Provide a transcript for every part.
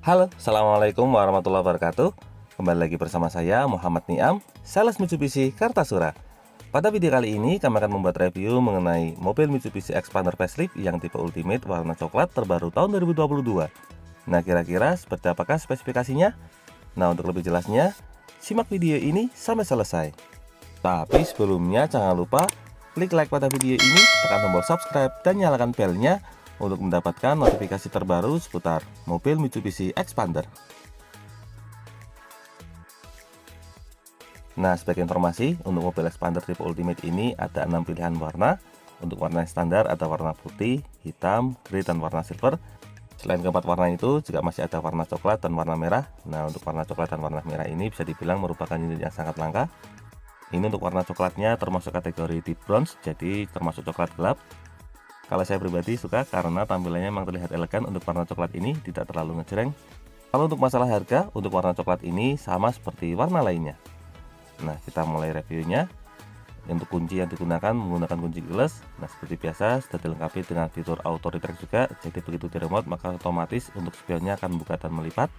Halo, Assalamualaikum warahmatullahi wabarakatuh. Kembali lagi bersama saya Muhammad Niam, sales Mitsubishi Kartasura. Pada video kali ini kami akan membuat review mengenai mobil Mitsubishi Xpander facelift yang tipe Ultimate warna coklat terbaru tahun 2022. Nah, kira-kira seperti apakah spesifikasinya? Nah, untuk lebih jelasnya, simak video ini sampai selesai. Tapi sebelumnya jangan lupa klik like pada video ini, tekan tombol subscribe dan nyalakan belnya untuk mendapatkan notifikasi terbaru seputar mobil Mitsubishi Xpander. Nah, sebagai informasi, untuk mobil Xpander tipe Ultimate ini ada 6 pilihan warna. Untuk warna standar ada warna putih, hitam, grey, dan warna silver. Selain keempat warna itu, juga masih ada warna coklat dan warna merah. Nah, untuk warna coklat dan warna merah ini bisa dibilang merupakan unit yang sangat langka. Ini untuk warna coklatnya termasuk kategori deep bronze, jadi termasuk coklat gelap. Kalau saya pribadi suka karena tampilannya memang terlihat elegan. Untuk warna coklat ini tidak terlalu ngejreng. Kalau untuk masalah harga, untuk warna coklat ini sama seperti warna lainnya. Nah, kita mulai reviewnya. Untuk kunci yang digunakan menggunakan kunci keyless. Nah, seperti biasa sudah dilengkapi dengan fitur auto retract juga. Jadi begitu di remote maka otomatis untuk spionnya akan buka dan melipat.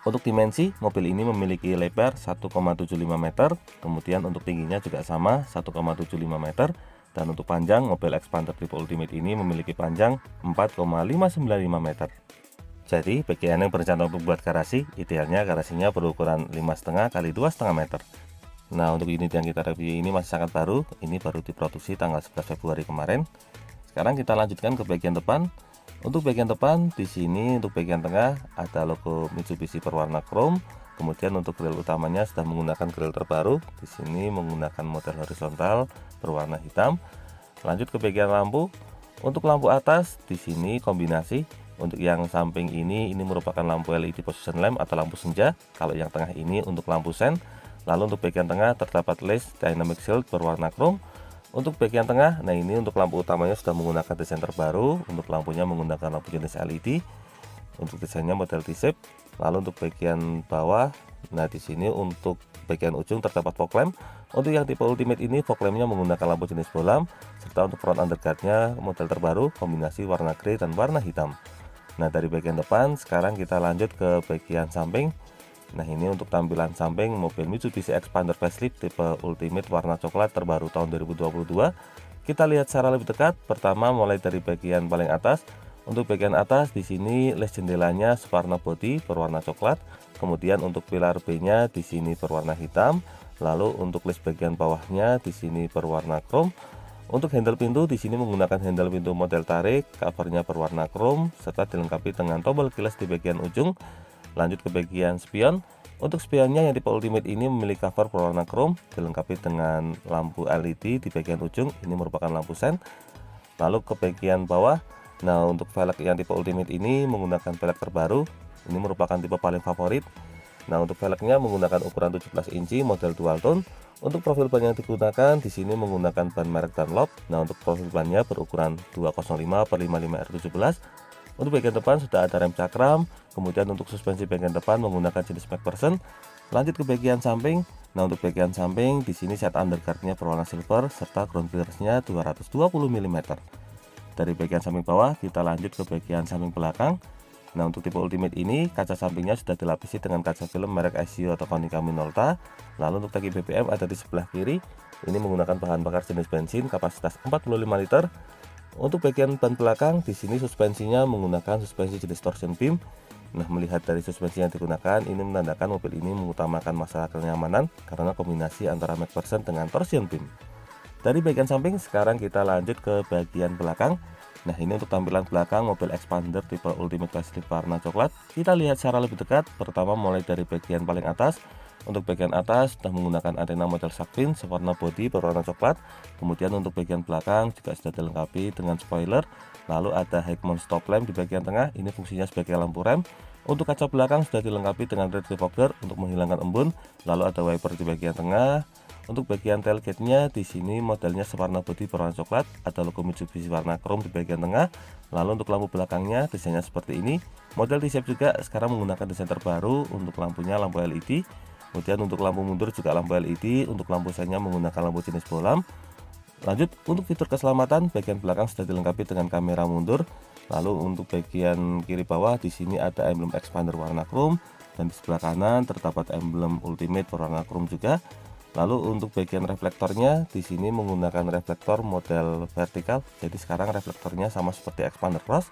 Untuk dimensi, mobil ini memiliki lebar 1,75 meter. Kemudian untuk tingginya juga sama 1,75 meter. Dan untuk panjang, mobil Xpander tipe Ultimate ini memiliki panjang 4,595 meter. Jadi, bagi Anda yang berencana untuk membuat garasi, idealnya garasinya berukuran 5,5 x 2,5 meter. Nah, untuk unit yang kita review ini masih sangat baru. Ini baru diproduksi tanggal 11 Februari kemarin. Sekarang kita lanjutkan ke bagian depan. Untuk bagian depan, di sini untuk bagian tengah ada logo Mitsubishi berwarna chrome. Kemudian untuk grill utamanya sudah menggunakan grill terbaru. Di sini menggunakan model horizontal berwarna hitam. Lanjut ke bagian lampu. Untuk lampu atas di sini kombinasi. Untuk yang samping ini merupakan lampu LED position lamp atau lampu senja. Kalau yang tengah ini untuk lampu sen. Lalu untuk bagian tengah terdapat lace dynamic shield berwarna chrome. Untuk bagian tengah, nah ini untuk lampu utamanya sudah menggunakan desain terbaru. Untuk lampunya menggunakan lampu jenis LED. Untuk desainnya model T-shape. Lalu untuk bagian bawah, nah di sini untuk bagian ujung terdapat fog lamp. Untuk yang tipe Ultimate ini fog lampnya menggunakan lampu jenis bolam, serta untuk front underguardnya model terbaru kombinasi warna grey dan warna hitam. Nah, dari bagian depan sekarang kita lanjut ke bagian samping. Nah, ini untuk tampilan samping mobil Mitsubishi Xpander facelift tipe Ultimate warna coklat terbaru tahun 2022. Kita lihat secara lebih dekat. Pertama mulai dari bagian paling atas. Untuk bagian atas di sini les jendelanya sewarna body berwarna coklat. Kemudian untuk pilar B-nya di sini berwarna hitam. Lalu untuk les bagian bawahnya di sini berwarna chrome. Untuk handle pintu di sini menggunakan handle pintu model tarik, covernya berwarna chrome serta dilengkapi dengan tombol keyless di bagian ujung. Lanjut ke bagian spion. Untuk spionnya yang tipe Ultimate ini memiliki cover berwarna chrome, dilengkapi dengan lampu LED di bagian ujung. Ini merupakan lampu sen. Lalu ke bagian bawah. Nah, untuk velg yang tipe Ultimate ini menggunakan velg terbaru. Ini merupakan tipe paling favorit. Nah, untuk velgnya menggunakan ukuran 17 inci model dual tone. Untuk profil ban yang digunakan di sini menggunakan ban merek Dunlop. Nah, untuk profil bannya berukuran 205/55R17. Untuk bagian depan sudah ada rem cakram. Kemudian untuk suspensi bagian depan menggunakan jenis MacPherson. Lanjut ke bagian samping. Nah, untuk bagian samping di sini set underguardnya berwarna silver serta ground clearance-nya 220 mm. Dari bagian samping bawah kita lanjut ke bagian samping belakang. Nah, untuk tipe Ultimate ini kaca sampingnya sudah dilapisi dengan kaca film merek ICU atau Konica Minolta. Lalu untuk tangki BBM ada di sebelah kiri. Ini menggunakan bahan bakar jenis bensin kapasitas 45 liter. Untuk bagian ban belakang di sini suspensinya menggunakan suspensi jenis torsion beam. Nah, melihat dari suspensi yang digunakan ini menandakan mobil ini mengutamakan masalah kenyamanan karena kombinasi antara MacPherson dengan torsion beam. Dari bagian samping sekarang kita lanjut ke bagian belakang. Nah, ini untuk tampilan belakang mobil Xpander tipe Ultimate facelift warna coklat. Kita lihat secara lebih dekat. Pertama mulai dari bagian paling atas. Untuk bagian atas sudah menggunakan antena model shark fin sewarna body berwarna coklat. Kemudian untuk bagian belakang juga sudah dilengkapi dengan spoiler. Lalu ada high mount stop lamp di bagian tengah. Ini fungsinya sebagai lampu rem. Untuk kaca belakang sudah dilengkapi dengan red refogger untuk menghilangkan embun. Lalu ada wiper di bagian tengah. Untuk bagian tailgate-nya di sini modelnya sewarna body berwarna coklat, ada logo Mitsubishi warna chrome di bagian tengah. Lalu untuk lampu belakangnya desainnya seperti ini. Model T-shape juga sekarang menggunakan desain terbaru. Untuk lampunya lampu LED. Kemudian untuk lampu mundur juga lampu LED. Untuk lampu sennya menggunakan lampu jenis bolam. Lanjut untuk fitur keselamatan, bagian belakang sudah dilengkapi dengan kamera mundur. Lalu untuk bagian kiri bawah di sini ada emblem expander warna chrome, dan di sebelah kanan terdapat emblem ultimate berwarna chrome juga. Lalu untuk bagian reflektornya di sini menggunakan reflektor model vertikal. Jadi sekarang reflektornya sama seperti expander cross.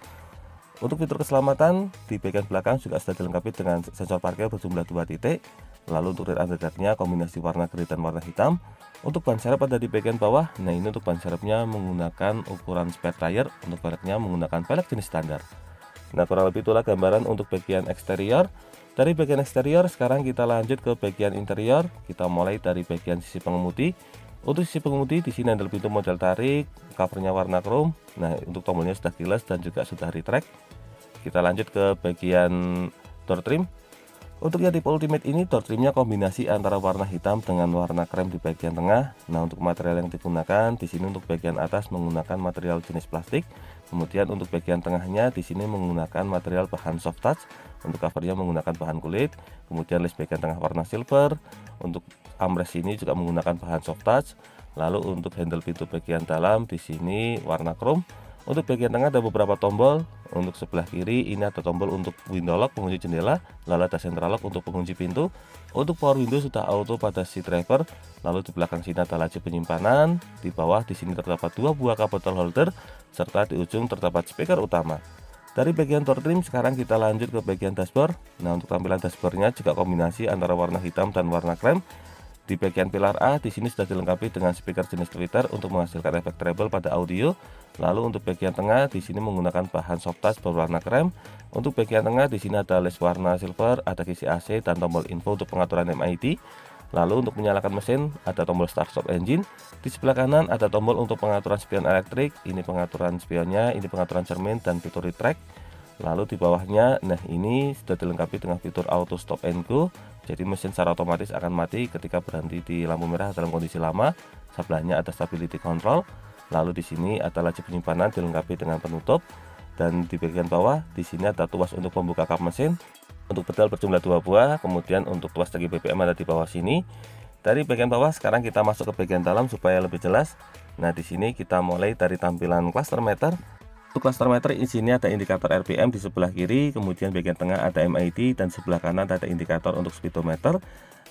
Untuk fitur keselamatan di bagian belakang juga sudah dilengkapi dengan sensor parkir berjumlah 2 titik. Lalu untuk rear underguardnya kombinasi warna grey dan warna hitam. Untuk ban serep ada di bagian bawah. Nah ini untuk ban serepnya menggunakan ukuran spare tire. Untuk velgnya menggunakan velg jenis standar. Nah kurang lebih itulah gambaran untuk bagian eksterior. Dari bagian eksterior sekarang kita lanjut ke bagian interior. Kita mulai dari bagian sisi pengemudi. Untuk sisi pengemudi di sini ada pintu model tarik, covernya warna chrome. Nah untuk tombolnya sudah keyless dan juga sudah retract. Kita lanjut ke bagian door trim. Untuk yang tipe ultimate ini door trimnya kombinasi antara warna hitam dengan warna krem di bagian tengah. Nah untuk material yang digunakan di sini untuk bagian atas menggunakan material jenis plastik. Kemudian untuk bagian tengahnya di sini menggunakan material bahan soft touch. Untuk covernya menggunakan bahan kulit. Kemudian list bagian tengah warna silver. Untuk armrest ini juga menggunakan bahan soft touch. Lalu untuk handle pintu bagian dalam di sini warna chrome. Untuk bagian tengah ada beberapa tombol. Untuk sebelah kiri ini ada tombol untuk window lock pengunci jendela, lalu ada central lock untuk pengunci pintu. Untuk power window sudah auto pada seat driver. Lalu di belakang sini ada laci penyimpanan. Di bawah di sini terdapat 2 buah cup bottle holder serta di ujung terdapat speaker utama. Dari bagian door trim sekarang kita lanjut ke bagian dashboard. Nah untuk tampilan dashboardnya juga kombinasi antara warna hitam dan warna krem. Di bagian pilar A di sini sudah dilengkapi dengan speaker jenis tweeter untuk menghasilkan efek treble pada audio. Lalu untuk bagian tengah di sini menggunakan bahan soft touch berwarna krem. Untuk bagian tengah di sini ada list warna silver, ada kisi AC dan tombol info untuk pengaturan MID. Lalu untuk menyalakan mesin ada tombol start stop engine. Di sebelah kanan ada tombol untuk pengaturan spion elektrik. Ini pengaturan spionnya, ini pengaturan cermin dan fitur retract. Lalu di bawahnya, nah ini sudah dilengkapi dengan fitur auto stop and go. Jadi mesin secara otomatis akan mati ketika berhenti di lampu merah dalam kondisi lama. Sebelahnya ada stability control. Lalu di sini ada laci penyimpanan dilengkapi dengan penutup. Dan di bagian bawah di sini ada tuas untuk pembuka kap mesin. Untuk pedal berjumlah 2 buah. Kemudian untuk tuas tangki BBM ada di bawah sini. Dari bagian bawah sekarang kita masuk ke bagian dalam supaya lebih jelas. Nah di sini kita mulai dari tampilan cluster meter. Untuk cluster meter di sini ada indikator RPM di sebelah kiri, kemudian bagian tengah ada MID dan sebelah kanan ada indikator untuk speedometer.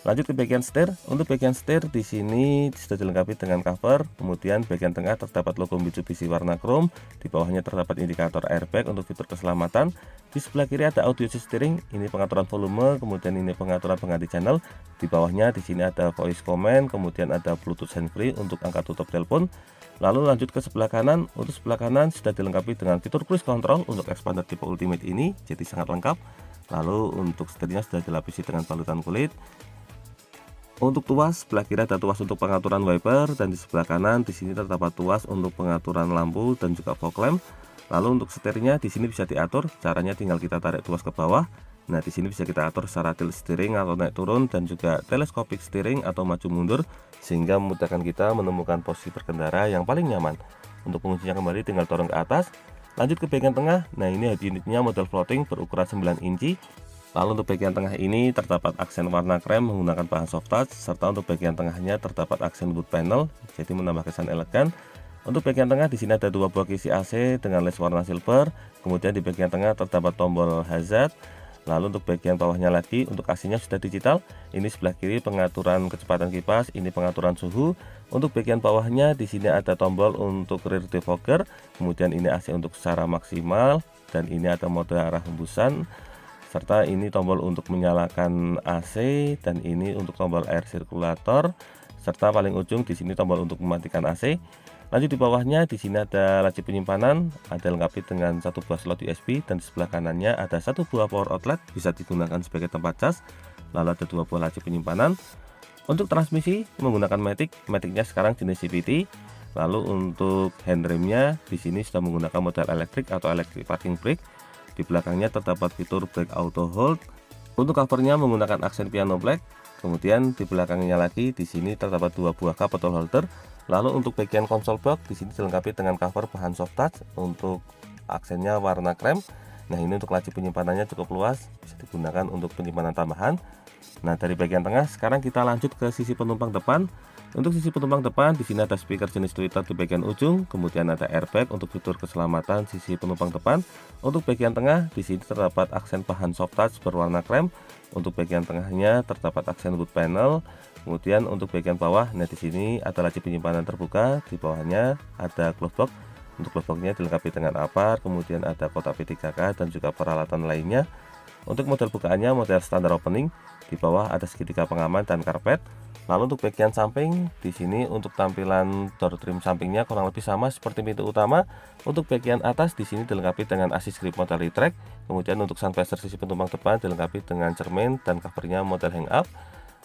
Lanjut ke bagian setir. Untuk bagian setir di sini sudah dilengkapi dengan cover, kemudian bagian tengah terdapat logo Mitsubishi warna chrome, di bawahnya terdapat indikator airbag untuk fitur keselamatan. Di sebelah kiri ada audio steering, ini pengaturan volume, kemudian ini pengaturan pengganti channel. Di bawahnya di sini ada voice command, kemudian ada Bluetooth handsfree untuk angkat tutup telepon. Lalu lanjut ke sebelah kanan. Untuk sebelah kanan sudah dilengkapi dengan fitur cruise control untuk expander tipe ultimate ini, jadi sangat lengkap. Lalu untuk setirnya sudah dilapisi dengan balutan kulit. Untuk tuas sebelah kiri ada tuas untuk pengaturan wiper, dan di sebelah kanan di sini terdapat tuas untuk pengaturan lampu dan juga fog lamp. Lalu untuk setirnya di sini bisa diatur, caranya tinggal kita tarik tuas ke bawah. Nah di sini bisa kita atur secara tilt steering atau naik turun, dan juga telescopic steering atau maju mundur, sehingga memudahkan kita menemukan posisi berkendara yang paling nyaman. Untuk penguncinya kembali tinggal dorong ke atas. Lanjut ke bagian tengah. Nah ini head unitnya model floating berukuran 9 inci. Lalu untuk bagian tengah ini terdapat aksen warna krem menggunakan bahan soft touch, serta untuk bagian tengahnya terdapat aksen wood panel, jadi menambah kesan elegan. Untuk bagian tengah di sini ada 2 buah kisi AC dengan list warna silver. Kemudian di bagian tengah terdapat tombol hazard. Lalu untuk bagian bawahnya lagi untuk AC-nya sudah digital. Ini sebelah kiri pengaturan kecepatan kipas, ini pengaturan suhu. Untuk bagian bawahnya di sini ada tombol untuk rear defogger. Kemudian ini AC untuk secara maksimal, dan ini ada mode arah hembusan. Serta ini tombol untuk menyalakan AC, dan ini untuk tombol air sirkulator. Serta paling ujung di sini tombol untuk mematikan AC. Lanjut di bawahnya di sini ada laci penyimpanan, ada lengkapi dengan 1 buah slot USB, dan di sebelah kanannya ada 1 buah power outlet bisa digunakan sebagai tempat cas. Lalu ada 2 buah laci penyimpanan. Untuk transmisi menggunakan maticnya sekarang jenis CVT. Lalu untuk handremnya di sini sudah menggunakan model elektrik atau electric parking brake. Di belakangnya terdapat fitur brake auto hold. Untuk covernya menggunakan aksen piano black. Kemudian di belakangnya lagi di sini terdapat 2 buah cup bottle holder. Lalu untuk bagian konsol box di sini dilengkapi dengan cover bahan soft touch untuk aksennya warna krem. Nah ini untuk laci penyimpanannya cukup luas, bisa digunakan untuk penyimpanan tambahan. Nah dari bagian tengah sekarang kita lanjut ke sisi penumpang depan. Untuk sisi penumpang depan, di sini ada speaker jenis Twitter di bagian ujung, kemudian ada airbag untuk fitur keselamatan sisi penumpang depan. Untuk bagian tengah, di sini terdapat aksen bahan soft touch berwarna krem. Untuk bagian tengahnya terdapat aksen wood panel. Kemudian untuk bagian bawah, nah di sini ada laci penyimpanan terbuka, di bawahnya ada glove box. Untuk glove boxnya dilengkapi dengan apar, kemudian ada kotak P3K dan juga peralatan lainnya. Untuk model bukaannya model standar opening, di bawah ada segitiga pengaman dan karpet. Lalu untuk bagian samping, di sini untuk tampilan door trim sampingnya kurang lebih sama seperti pintu utama. Untuk bagian atas di sini dilengkapi dengan assist grip model retract. Kemudian untuk sun visor sisi penumpang depan dilengkapi dengan cermin dan covernya model hang up.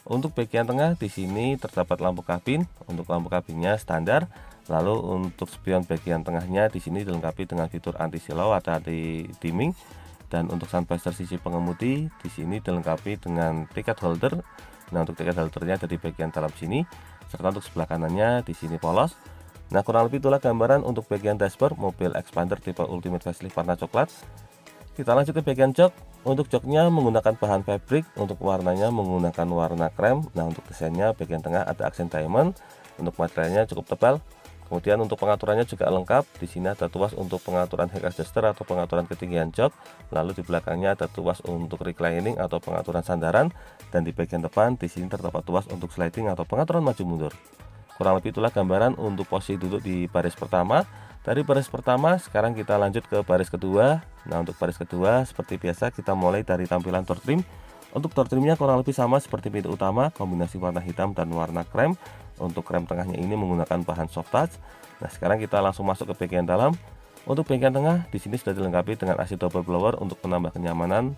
Untuk bagian tengah di sini terdapat lampu kabin. Untuk lampu kabinnya standar. Lalu untuk spion bagian tengahnya di sini dilengkapi dengan fitur anti silau atau anti dimming. Dan untuk sun visor sisi pengemudi di sini dilengkapi dengan tiket holder. Nah, untuk tiket holdernya ada di bagian dalam sini, serta untuk sebelah kanannya di sini polos. Nah, kurang lebih itulah gambaran untuk bagian dashboard mobil Xpander tipe Ultimate Facelift warna coklat. Kita lanjut ke bagian jok. Untuk joknya menggunakan bahan fabric, untuk warnanya menggunakan warna krem. Nah, untuk desainnya bagian tengah ada aksen diamond, untuk materialnya cukup tebal. Kemudian untuk pengaturannya juga lengkap. Di sini ada tuas untuk pengaturan head adjuster atau pengaturan ketinggian jok. Lalu di belakangnya ada tuas untuk reclining atau pengaturan sandaran. Dan di bagian depan di sini terdapat tuas untuk sliding atau pengaturan maju mundur. Kurang lebih itulah gambaran untuk posisi duduk di baris pertama. Dari baris pertama sekarang kita lanjut ke baris kedua. Nah, untuk baris kedua seperti biasa kita mulai dari tampilan door trim. Untuk door trimnya kurang lebih sama seperti pintu utama, kombinasi warna hitam dan warna krem. Untuk krem tengahnya ini menggunakan bahan soft touch. Nah, sekarang kita langsung masuk ke bagian dalam. Untuk bagian tengah di sini sudah dilengkapi dengan AC double blower untuk menambah kenyamanan.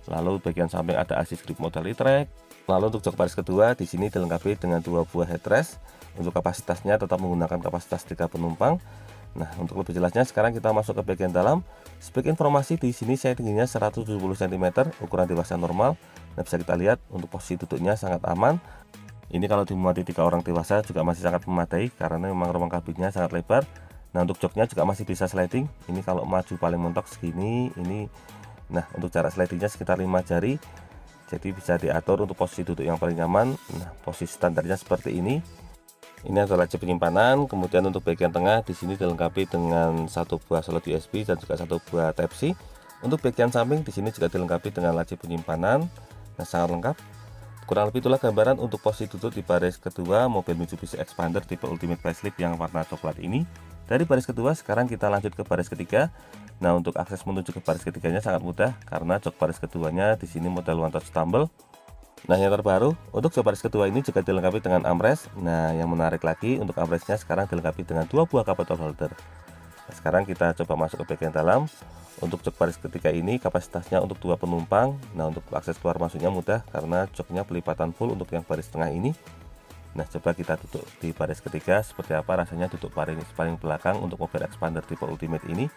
Lalu bagian samping ada assist grip model retract. Lalu untuk jok baris kedua di sini dilengkapi dengan dua buah headrest. Untuk kapasitasnya tetap menggunakan kapasitas 3 penumpang. Nah, untuk lebih jelasnya sekarang kita masuk ke bagian dalam. Sebagai informasi di sini saya tingginya 170 cm, ukuran dewasa normal. Nah, bisa kita lihat untuk posisi duduknya sangat aman. Ini kalau dimuati 3 orang dewasa juga masih sangat memadai karena memang ruang kabinnya sangat lebar. Nah, untuk joknya juga masih bisa sliding. Ini kalau maju paling mentok segini, ini. Nah, untuk jarak slidingnya sekitar 5 jari. Jadi bisa diatur untuk posisi duduk yang paling nyaman. Nah, posisi standarnya seperti ini. Ini adalah laci penyimpanan. Kemudian untuk bagian tengah di sini dilengkapi dengan satu buah slot USB dan juga satu buah Type C. Untuk bagian samping di sini juga dilengkapi dengan laci penyimpanan. Nah, sangat lengkap. Kurang lebih itulah gambaran untuk posisi duduk di baris kedua mobil Mitsubishi Xpander tipe Ultimate Facelift yang warna coklat ini. Dari baris kedua sekarang kita lanjut ke baris ketiga. Nah, untuk akses menuju ke baris ketiganya sangat mudah karena jok baris keduanya di sini model one touch tumble. Nah, yang terbaru untuk jok baris kedua ini juga dilengkapi dengan armrest. Nah, yang menarik lagi untuk armrestnya sekarang dilengkapi dengan 2 buah cup bottle holder. Nah, sekarang kita coba masuk ke bagian dalam. Untuk jok baris ketiga ini kapasitasnya untuk 2 penumpang. Nah, untuk akses keluar masuknya mudah karena joknya pelipatan full untuk yang baris tengah ini. Nah, coba kita duduk di baris ketiga seperti apa rasanya duduk paling belakang untuk mobil Xpander tipe Ultimate ini.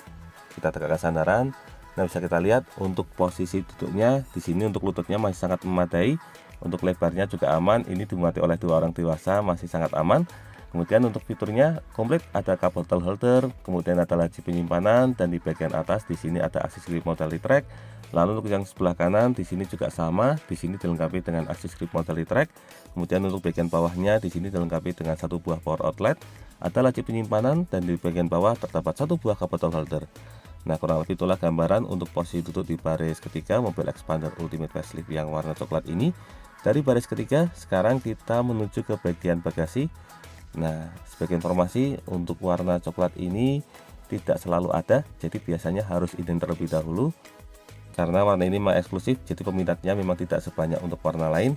Kita tegakkan sandaran. Nah, bisa kita lihat untuk posisi duduknya di sini untuk lututnya masih sangat memadai. Untuk lebarnya juga aman. Ini dimuati oleh 2 orang dewasa, masih sangat aman. Kemudian untuk fiturnya komplit, ada cup bottle holder, kemudian ada laci penyimpanan, dan di bagian atas di sini ada assist grip model retract. Lalu untuk yang sebelah kanan di sini juga sama, di sini dilengkapi dengan assist grip model retract. Kemudian untuk bagian bawahnya di sini dilengkapi dengan 1 buah power outlet, ada laci penyimpanan, dan di bagian bawah terdapat 1 buah cup bottle holder. Nah, kurang lebih itulah gambaran untuk posisi duduk di baris ketiga mobil Xpander Ultimate Facelift yang warna coklat ini. Dari baris ketiga sekarang kita menuju ke bagian bagasi. Nah, sebagai informasi untuk warna coklat ini tidak selalu ada, jadi biasanya harus izin terlebih dahulu karena warna ini memang eksklusif, jadi peminatnya memang tidak sebanyak untuk warna lain.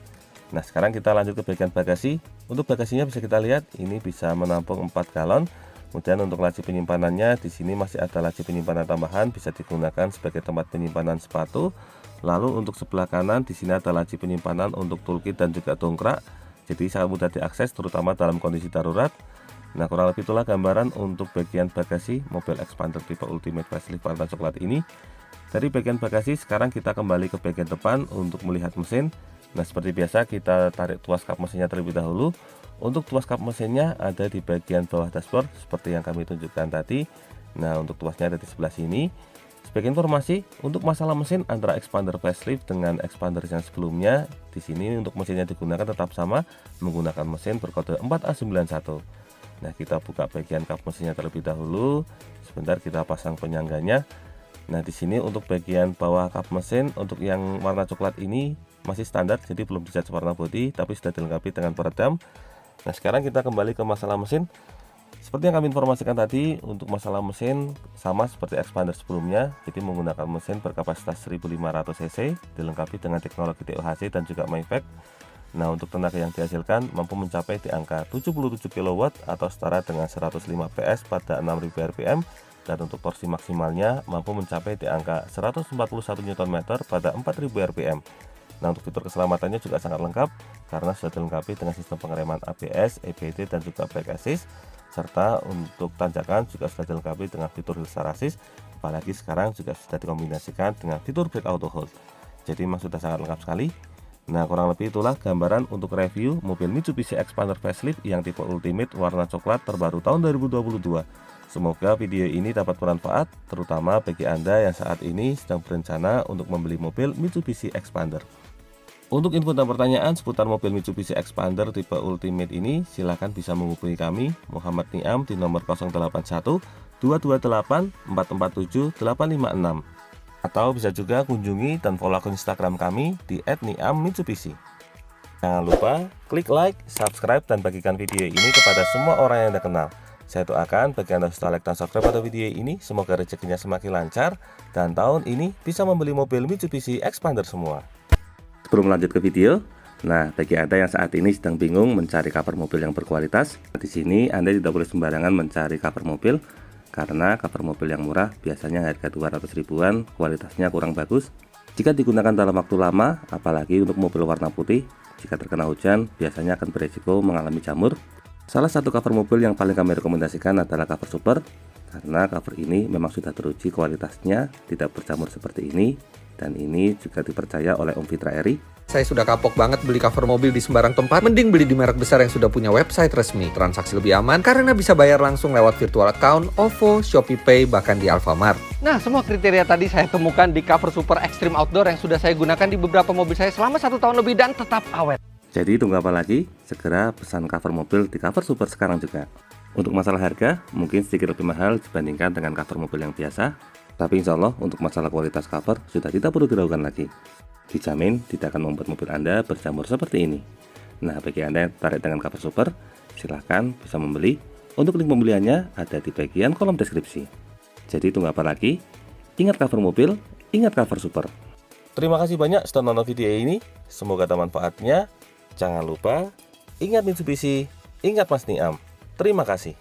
Nah, sekarang kita lanjut ke bagian bagasi. Untuk bagasinya bisa kita lihat ini bisa menampung 4 galon. Kemudian untuk laci penyimpanannya di sini masih ada laci penyimpanan tambahan, bisa digunakan sebagai tempat penyimpanan sepatu. Lalu untuk sebelah kanan di sini ada laci penyimpanan untuk toolkit dan juga dongkrak. Jadi sangat mudah diakses terutama dalam kondisi darurat. Nah, kurang lebih itulah gambaran untuk bagian bagasi mobil Xpander tipe Ultimate Facelift warna coklat ini. Dari bagian bagasi sekarang kita kembali ke bagian depan untuk melihat mesin. Nah, seperti biasa kita tarik tuas kap mesinnya terlebih dahulu. Untuk tuas kap mesinnya ada di bagian bawah dashboard seperti yang kami tunjukkan tadi. Nah, untuk tuasnya ada di sebelah sini. Sebagai informasi, untuk masalah mesin antara expander facelift dengan expander yang sebelumnya, di sini untuk mesinnya digunakan tetap sama, menggunakan mesin berkode 4A91. Nah, kita buka bagian kap mesinnya terlebih dahulu. Sebentar kita pasang penyangganya. Nah, di sini untuk bagian bawah kap mesin untuk yang warna coklat ini masih standar, jadi belum dicat warna bodi, tapi sudah dilengkapi dengan peredam. Nah, sekarang kita kembali ke masalah mesin. Seperti yang kami informasikan tadi, untuk masalah mesin sama seperti expander sebelumnya, jadi menggunakan mesin berkapasitas 1500 cc, dilengkapi dengan teknologi TOHC dan juga MyFact. Nah, untuk tenaga yang dihasilkan mampu mencapai di angka 77 kW atau setara dengan 105 PS pada 6000 rpm, dan untuk torsi maksimalnya mampu mencapai di angka 141 Nm pada 4000 rpm. Nah, untuk fitur keselamatannya juga sangat lengkap karena sudah dilengkapi dengan sistem pengereman ABS, EBD, dan juga brake assist. Serta untuk tanjakan juga sudah dilengkapi dengan fitur hill start assist, apalagi sekarang juga sudah dikombinasikan dengan fitur brake auto hold. Jadi memang sudah sangat lengkap sekali. Nah, kurang lebih itulah gambaran untuk review mobil Mitsubishi Expander facelift yang tipe Ultimate warna coklat terbaru tahun 2022. Semoga video ini dapat bermanfaat, terutama bagi Anda yang saat ini sedang berencana untuk membeli mobil Mitsubishi Expander. Untuk info dan pertanyaan seputar mobil Mitsubishi Expander tipe Ultimate ini, silahkan bisa menghubungi kami, Muhammad Niam, di nomor 081 228 447 856. Atau bisa juga kunjungi dan follow akun Instagram kami di @niammitsubishi. Jangan lupa klik like, subscribe, dan bagikan video ini kepada semua orang yang Anda kenal. Saya doakan bagi Anda sudah like dan subscribe pada video ini, semoga rezekinya semakin lancar dan tahun ini bisa membeli mobil Mitsubishi Expander semua. Sebelum lanjut ke video, nah bagi Anda yang saat ini sedang bingung mencari cover mobil yang berkualitas, di sini Anda tidak boleh sembarangan mencari cover mobil karena cover mobil yang murah biasanya harga 200 ribuan, kualitasnya kurang bagus. Jika digunakan dalam waktu lama, apalagi untuk mobil warna putih, jika terkena hujan biasanya akan beresiko mengalami jamur. Salah satu cover mobil yang paling kami rekomendasikan adalah cover super, karena cover ini memang sudah teruji kualitasnya, tidak berjamur seperti ini. Dan ini juga dipercaya oleh Om Fitra Eri. Saya sudah kapok banget beli cover mobil di sembarang tempat. Mending beli di merek besar yang sudah punya website resmi. Transaksi lebih aman karena bisa bayar langsung lewat virtual account, OVO, Shopee Pay, bahkan di Alfamart. Nah, semua kriteria tadi saya temukan di cover super Extreme Outdoor yang sudah saya gunakan di beberapa mobil saya selama 1 tahun lebih dan tetap awet. Jadi tunggu apa lagi? Segera pesan cover mobil di cover super sekarang juga. Untuk masalah harga, mungkin sedikit lebih mahal dibandingkan dengan cover mobil yang biasa. Tapi insya Allah untuk masalah kualitas cover sudah tidak perlu diragukan lagi. Dijamin tidak akan membuat mobil Anda berjamur seperti ini. Nah, bagi Anda yang tertarik dengan cover super, silahkan bisa membeli. Untuk link pembeliannya ada di bagian kolom deskripsi. Jadi tunggu apa lagi? Ingat cover mobil, ingat cover super. Terima kasih banyak sudah nonton video ini. Semoga ada manfaatnya. Jangan lupa, ingat Mitsubishi, ingat Mas Niam. Terima kasih.